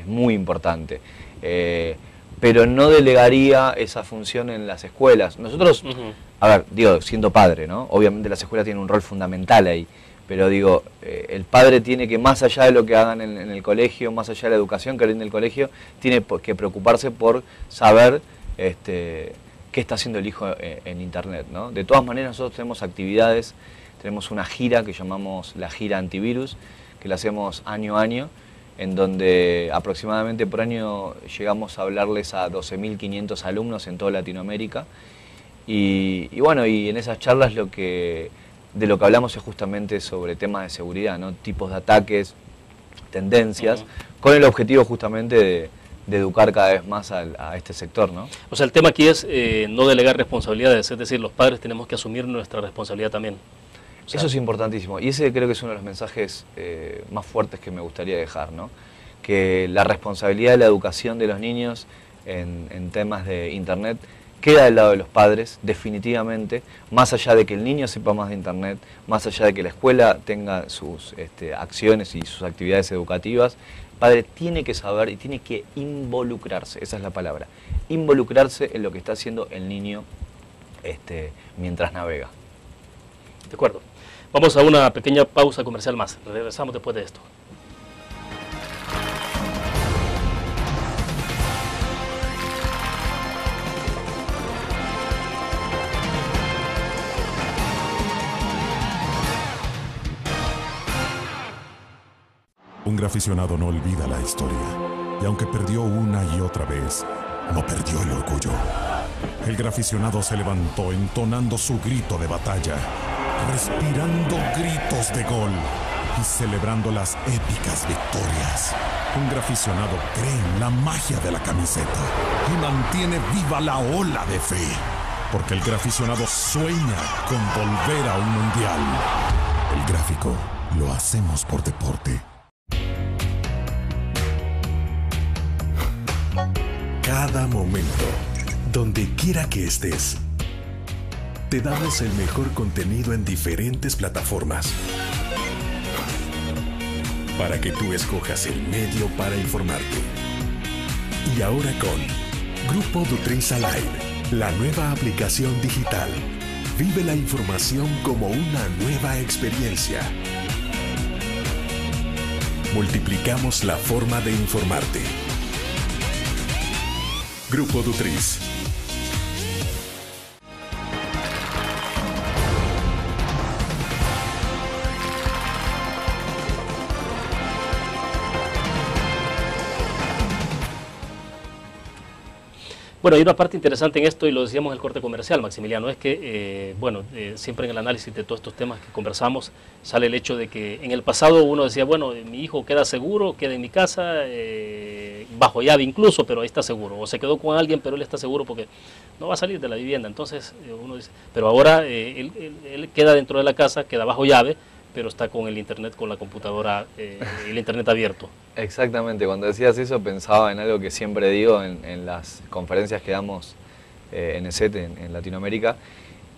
muy importante. Pero no delegaría esa función en las escuelas. Nosotros, a ver, digo, siendo padre, ¿no? Obviamente las escuelas tienen un rol fundamental ahí, pero digo, el padre tiene que, más allá de lo que hagan en el colegio, más allá de la educación que brinda el colegio, tiene que preocuparse por saber qué está haciendo el hijo en internet, ¿no? De todas maneras, nosotros tenemos actividades, tenemos una gira que llamamos la gira antivirus, que la hacemos año a año, en donde aproximadamente por año llegamos a hablarles a 12.500 alumnos en toda Latinoamérica. Y bueno, y en esas charlas de lo que hablamos es justamente sobre temas de seguridad, ¿no? Tipos de ataques, tendencias, con el objetivo justamente de educar cada vez más a este sector, ¿no? O sea, el tema aquí es no delegar responsabilidades, es decir, los padres tenemos que asumir nuestra responsabilidad también. O sea, eso es importantísimo, y ese creo que es uno de los mensajes más fuertes que me gustaría dejar, ¿no? Que la responsabilidad de la educación de los niños en temas de internet queda del lado de los padres, definitivamente, más allá de que el niño sepa más de internet, más allá de que la escuela tenga sus acciones y sus actividades educativas, el padre tiene que saber y tiene que involucrarse, esa es la palabra, involucrarse en lo que está haciendo el niño mientras navega. De acuerdo. Vamos a una pequeña pausa comercial más. Regresamos después de esto. Un graficionado no olvida la historia, y aunque perdió una y otra vez, no perdió el orgullo. El graficionado se levantó entonando su grito de batalla, respirando gritos de gol y celebrando las épicas victorias. Un graficionado cree en la magia de la camiseta y mantiene viva la ola de fe, porque el graficionado sueña con volver a un mundial. El gráfico lo hacemos por deporte. Cada momento, donde quiera que estés, te damos el mejor contenido en diferentes plataformas para que tú escojas el medio para informarte. Y ahora con Grupo Dutriza Live, la nueva aplicación digital. Vive la información como una nueva experiencia. Multiplicamos la forma de informarte. Grupo Dutriz. Bueno, hay una parte interesante en esto, y lo decíamos en el corte comercial, Maximiliano, es que, siempre en el análisis de todos estos temas que conversamos, sale el hecho de que en el pasado uno decía, bueno, mi hijo queda seguro, queda en mi casa, bajo llave incluso, pero ahí está seguro, o se quedó con alguien, pero él está seguro porque no va a salir de la vivienda. Entonces uno dice, pero ahora él queda dentro de la casa, queda bajo llave, pero está con el internet, con la computadora, el internet abierto. Exactamente, cuando decías eso pensaba en algo que siempre digo en las conferencias que damos en ESET, en Latinoamérica,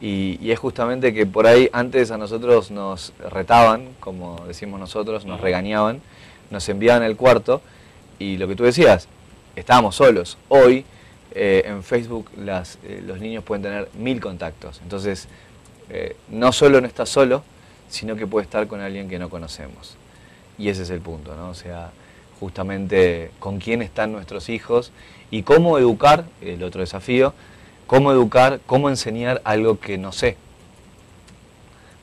y es justamente que por ahí antes a nosotros nos retaban, como decimos nosotros, nos regañaban, nos enviaban al cuarto, y lo que tú decías, estábamos solos. Hoy en Facebook los niños pueden tener 1000 contactos, entonces no solo no está solo, sino que puede estar con alguien que no conocemos. Y ese es el punto, ¿no? O sea, justamente con quién están nuestros hijos y cómo educar, el otro desafío, cómo educar, cómo enseñar algo que no sé.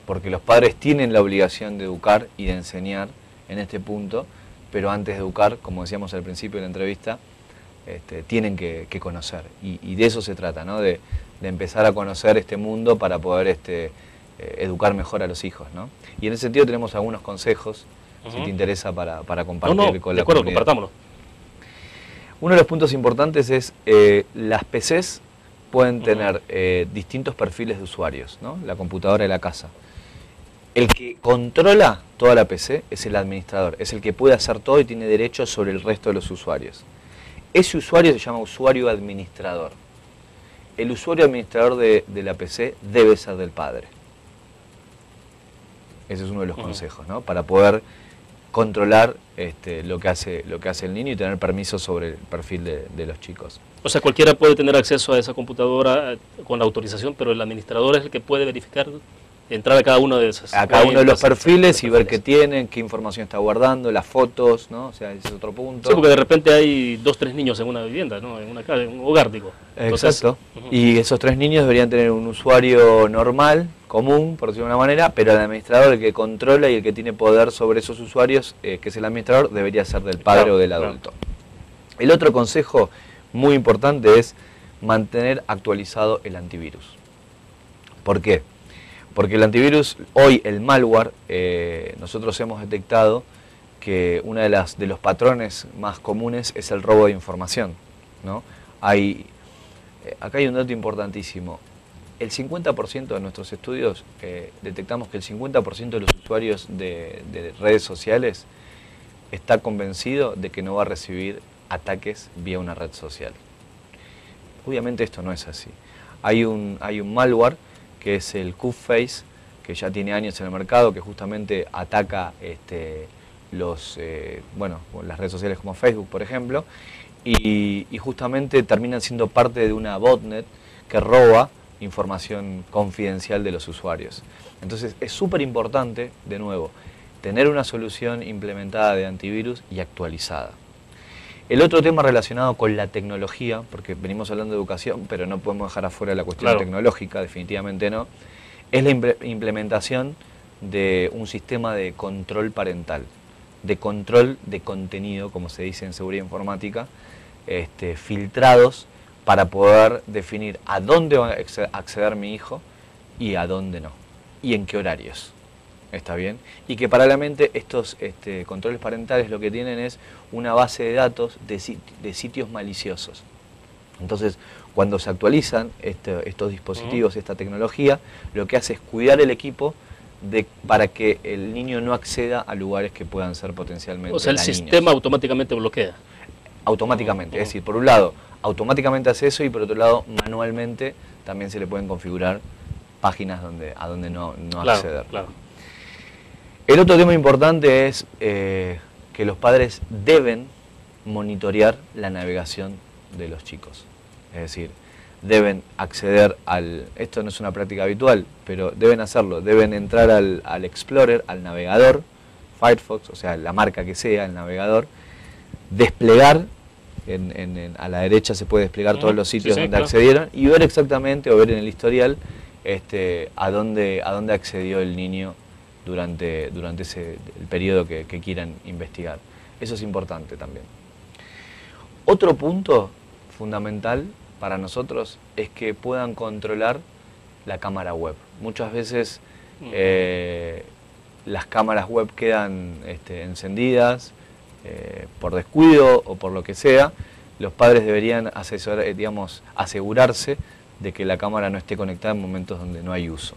Porque los padres tienen la obligación de educar y de enseñar en este punto, pero antes de educar, como decíamos al principio de la entrevista, tienen que conocer. Y de eso se trata, ¿no? De empezar a conocer este mundo para poder educar mejor a los hijos, ¿no? Y en ese sentido tenemos algunos consejos, si te interesa, para compartir con la comunidad. Compartámoslo. Uno de los puntos importantes es las PCs pueden tener distintos perfiles de usuarios, ¿no? La computadora de la casa. El que controla toda la PC es el administrador, es el que puede hacer todo y tiene derechos sobre el resto de los usuarios. Ese usuario se llama usuario administrador. El usuario administrador de la PC debe ser del padre. Ese es uno de los consejos, ¿no? Para poder controlar lo que hace el niño y tener permiso sobre el perfil de los chicos. O sea, cualquiera puede tener acceso a esa computadora con la autorización, pero el administrador es el que puede verificar, entrar a cada uno de esas. A cada uno de los perfiles y ver qué tienen, qué información está guardando, las fotos, ¿no? O sea, ese es otro punto. Sí, porque de repente hay 2 o 3 niños en una vivienda, ¿no? En una casa, en un hogar, digo. Entonces, exacto. Y esos 3 niños deberían tener un usuario normal, común, por decirlo de una manera, pero el administrador, el que controla y el que tiene poder sobre esos usuarios, que es el administrador, debería ser del padre o del adulto. El otro consejo muy importante es mantener actualizado el antivirus. ¿Por qué? Porque el antivirus, hoy el malware, nosotros hemos detectado que uno de los patrones más comunes es el robo de información, ¿no? Acá hay un dato importantísimo. El 50% de nuestros estudios detectamos que el 50% de los usuarios de redes sociales está convencido de que no va a recibir ataques vía una red social. Obviamente esto no es así. Hay un malware que es el Cubefake, que ya tiene años en el mercado, que justamente ataca las redes sociales como Facebook, por ejemplo, y justamente terminan siendo parte de una botnet que roba información confidencial de los usuarios. Entonces es súper importante, de nuevo, tener una solución implementada de antivirus y actualizada. El otro tema relacionado con la tecnología, porque venimos hablando de educación, pero no podemos dejar afuera la cuestión tecnológica, definitivamente no, es la implementación de un sistema de control parental, de control de contenido, como se dice en seguridad informática, filtrados para poder definir a dónde va a acceder mi hijo y a dónde no, y en qué horarios. ¿Está bien? Y que paralelamente estos controles parentales lo que tienen es una base de datos de sitios maliciosos. Entonces, cuando se actualizan estos dispositivos, esta tecnología, lo que hace es cuidar el equipo para que el niño no acceda a lugares que puedan ser potencialmente dañinos. O sea, el sistema automáticamente bloquea. Automáticamente, es decir, por un lado, automáticamente hace eso y por otro lado, manualmente también se le pueden configurar páginas a donde no acceder. Claro. El otro tema importante es que los padres deben monitorear la navegación de los chicos. Es decir, deben acceder esto no es una práctica habitual, pero deben hacerlo, deben entrar al Explorer, al navegador, Firefox, o sea, la marca que sea, el navegador, desplegar, a la derecha se puede desplegar todos los sitios donde accedieron y ver exactamente, o ver en el historial, a dónde accedió el niño durante el periodo que quieran investigar. Eso es importante también. Otro punto fundamental para nosotros es que puedan controlar la cámara web. Muchas veces las cámaras web quedan encendidas por descuido o por lo que sea. Los padres deberían asegurarse de que la cámara no esté conectada en momentos donde no hay uso,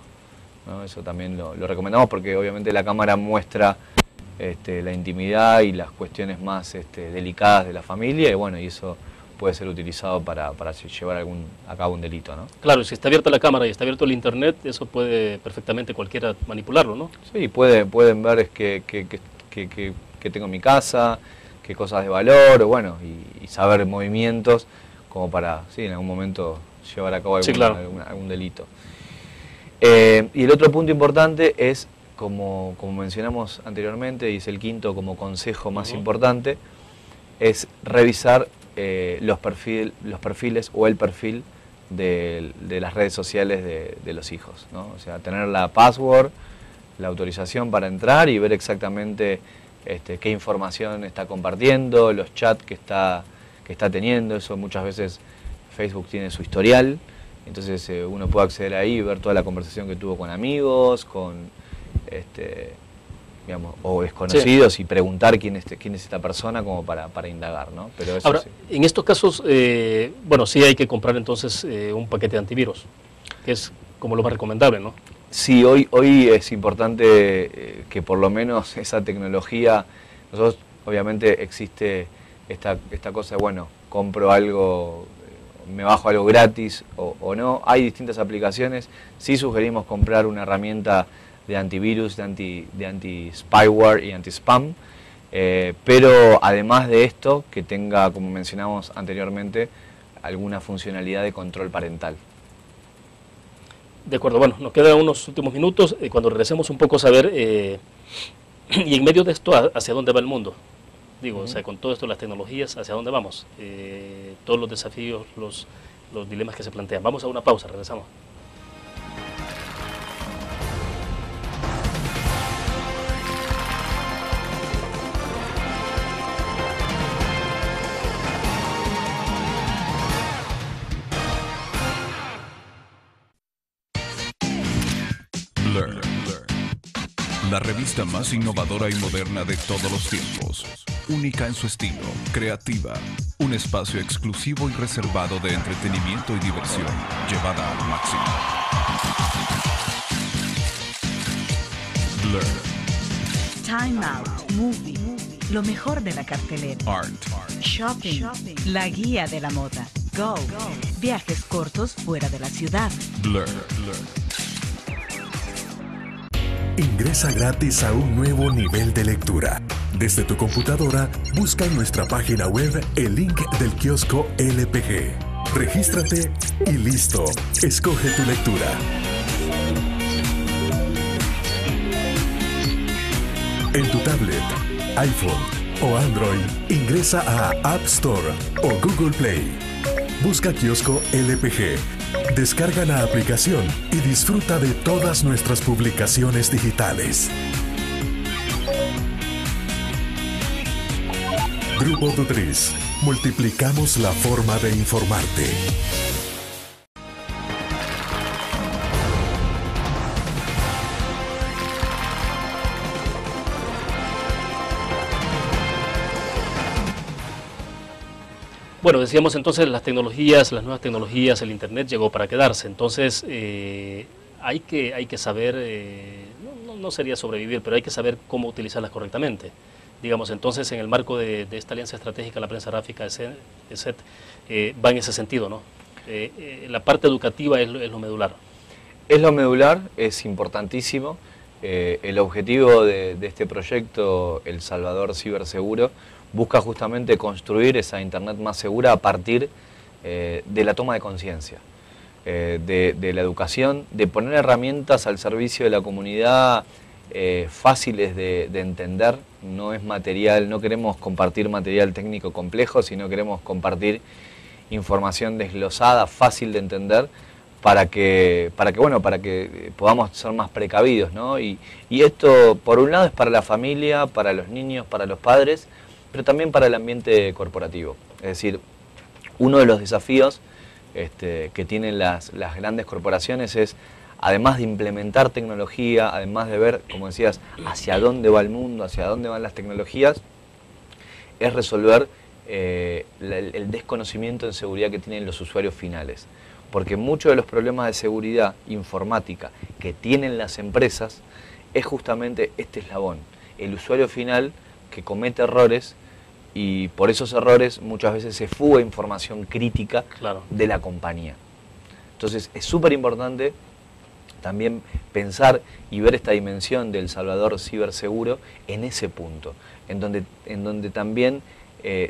¿no? Eso también lo recomendamos porque obviamente la cámara muestra la intimidad y las cuestiones más delicadas de la familia y eso puede ser utilizado para llevar a cabo un delito, ¿no? Claro, si está abierta la cámara y está abierto el internet, eso puede perfectamente cualquiera manipularlo, ¿no? Sí, pueden ver qué tengo en mi casa, qué cosas de valor, y saber movimientos como para, en algún momento llevar a cabo algún delito. Y el otro punto importante es, como mencionamos anteriormente, y es el quinto como consejo más importante, es revisar los perfiles o el perfil de las redes sociales de los hijos, ¿no? O sea, tener la password, la autorización para entrar y ver exactamente qué información está compartiendo, los chats que está teniendo. Eso muchas veces Facebook tiene su historial, entonces uno puede acceder ahí y ver toda la conversación que tuvo con amigos, con digamos, o desconocidos, y preguntar quién es esta persona como para indagar, ¿no? Pero eso ahora, sí. en estos casos, bueno, sí hay que comprar entonces un paquete de antivirus, que es como lo más recomendable, ¿no? Sí, hoy es importante que por lo menos esa tecnología, nosotros obviamente existe esta cosa de, bueno, compro algo, me bajo algo gratis o no, hay distintas aplicaciones, sí sugerimos comprar una herramienta de antivirus, de anti-spyware y anti-spam, pero además de esto, que tenga, como mencionamos anteriormente, alguna funcionalidad de control parental. De acuerdo, bueno, nos quedan unos últimos minutos, cuando regresemos un poco a saber, y en medio de esto, ¿hacia dónde va el mundo? Digo, o sea, con todo esto, las tecnologías, ¿hacia dónde vamos? Todos los desafíos, los dilemas que se plantean. Vamos a una pausa, regresamos. Blur, la revista más innovadora y moderna de todos los tiempos. Única en su estilo, creativa, un espacio exclusivo y reservado de entretenimiento y diversión, llevada al máximo. Blur. Time Out, Movie, lo mejor de la cartelera. Art. Shopping, la guía de la moda. Go, viajes cortos fuera de la ciudad. Blur. Ingresa gratis a un nuevo nivel de lectura. Desde tu computadora, busca en nuestra página web el link del kiosco LPG. Regístrate y listo. Escoge tu lectura. En tu tablet, iPhone o Android, ingresa a App Store o Google Play. Busca kiosco LPG. Descarga la aplicación y disfruta de todas nuestras publicaciones digitales. Grupo Dutriz. Multiplicamos la forma de informarte. Bueno, decíamos entonces las nuevas tecnologías, el Internet llegó para quedarse. Entonces hay que saber, no sería sobrevivir, pero hay que saber cómo utilizarlas correctamente. Digamos, entonces en el marco de esta alianza estratégica, la prensa gráfica ESET va en ese sentido, ¿no? La parte educativa es lo medular. Es lo medular, es importantísimo. El objetivo de este proyecto, El Salvador Ciberseguro, busca justamente construir esa Internet más segura a partir de la toma de conciencia, de la educación, de poner herramientas al servicio de la comunidad fáciles de entender. No es material, no queremos compartir material técnico complejo, sino queremos compartir información desglosada, fácil de entender, para que podamos ser más precavidos, ¿no? Y esto, por un lado, es para la familia, para los niños, para los padres, pero también para el ambiente corporativo. Es decir, uno de los desafíos que tienen las grandes corporaciones es, además de implementar tecnología, además de ver, como decías, hacia dónde va el mundo, hacia dónde van las tecnologías, es resolver el desconocimiento en seguridad que tienen los usuarios finales. Porque muchos de los problemas de seguridad informática que tienen las empresas es justamente este eslabón, el usuario final que comete errores, y por esos errores muchas veces se fuga información crítica de la compañía. Entonces es súper importante también pensar y ver esta dimensión del Salvador Ciberseguro en ese punto, en donde también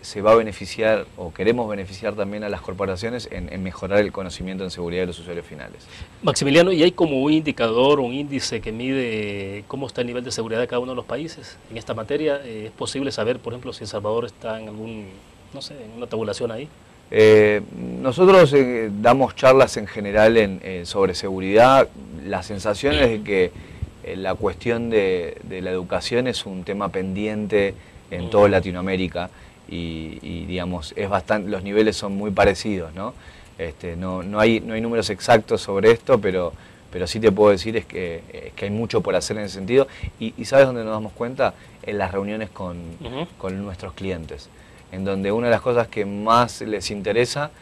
se va a beneficiar, o queremos beneficiar también a las corporaciones en mejorar el conocimiento en seguridad de los usuarios finales. Maximiliano, ¿y hay como un indicador, un índice que mide cómo está el nivel de seguridad de cada uno de los países en esta materia? ¿Es posible saber, por ejemplo, si El Salvador está en algún, no sé, en una tabulación ahí? Nosotros damos charlas en general sobre seguridad. La sensación es de que la cuestión de la educación es un tema pendiente en toda Latinoamérica y digamos, los niveles son muy parecidos, ¿no? No hay números exactos sobre esto, pero sí te puedo decir es que hay mucho por hacer en ese sentido. Y ¿sabes dónde nos damos cuenta? En las reuniones con nuestros clientes, en donde una de las cosas que más les interesa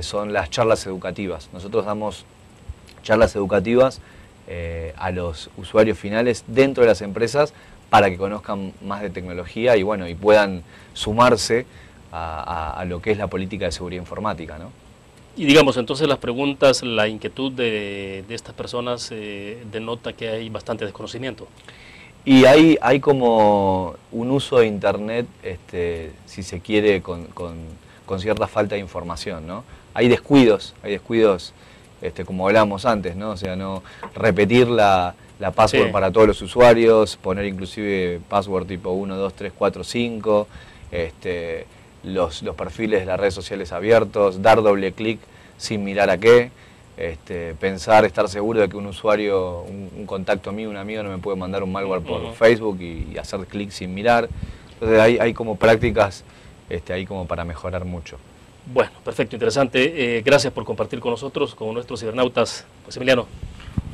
son las charlas educativas. Nosotros damos charlas educativas a los usuarios finales dentro de las empresas para que conozcan más de tecnología y bueno, y puedan sumarse a lo que es la política de seguridad informática, ¿no? Y digamos, entonces las preguntas, la inquietud de estas personas denota que hay bastante desconocimiento. Y hay como un uso de Internet, si se quiere, con cierta falta de información, ¿no? Hay descuidos, como hablábamos antes, ¿no? O sea, no repetir la password para todos los usuarios, poner inclusive password tipo 1, 2, 3, 4, 5, los perfiles de las redes sociales abiertos, dar doble clic sin mirar a qué. Estar seguro de que un usuario, un contacto mío, un amigo no me puede mandar un malware por Facebook y hacer clic sin mirar. Entonces hay como prácticas ahí como para mejorar mucho. Bueno, perfecto, interesante. Gracias por compartir con nosotros, con nuestros cibernautas. Pues Emiliano,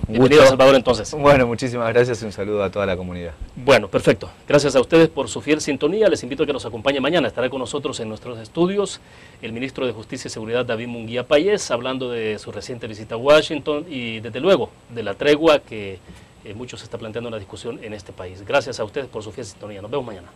bienvenido a El Salvador entonces. Bueno, muchísimas gracias y un saludo a toda la comunidad. Bueno, perfecto. Gracias a ustedes por su fiel sintonía. Les invito a que nos acompañen mañana. Estará con nosotros en nuestros estudios el ministro de Justicia y Seguridad, David Munguía Payés, hablando de su reciente visita a Washington y desde luego de la tregua que muchos se está planteando en la discusión en este país. Gracias a ustedes por su fiel sintonía. Nos vemos mañana.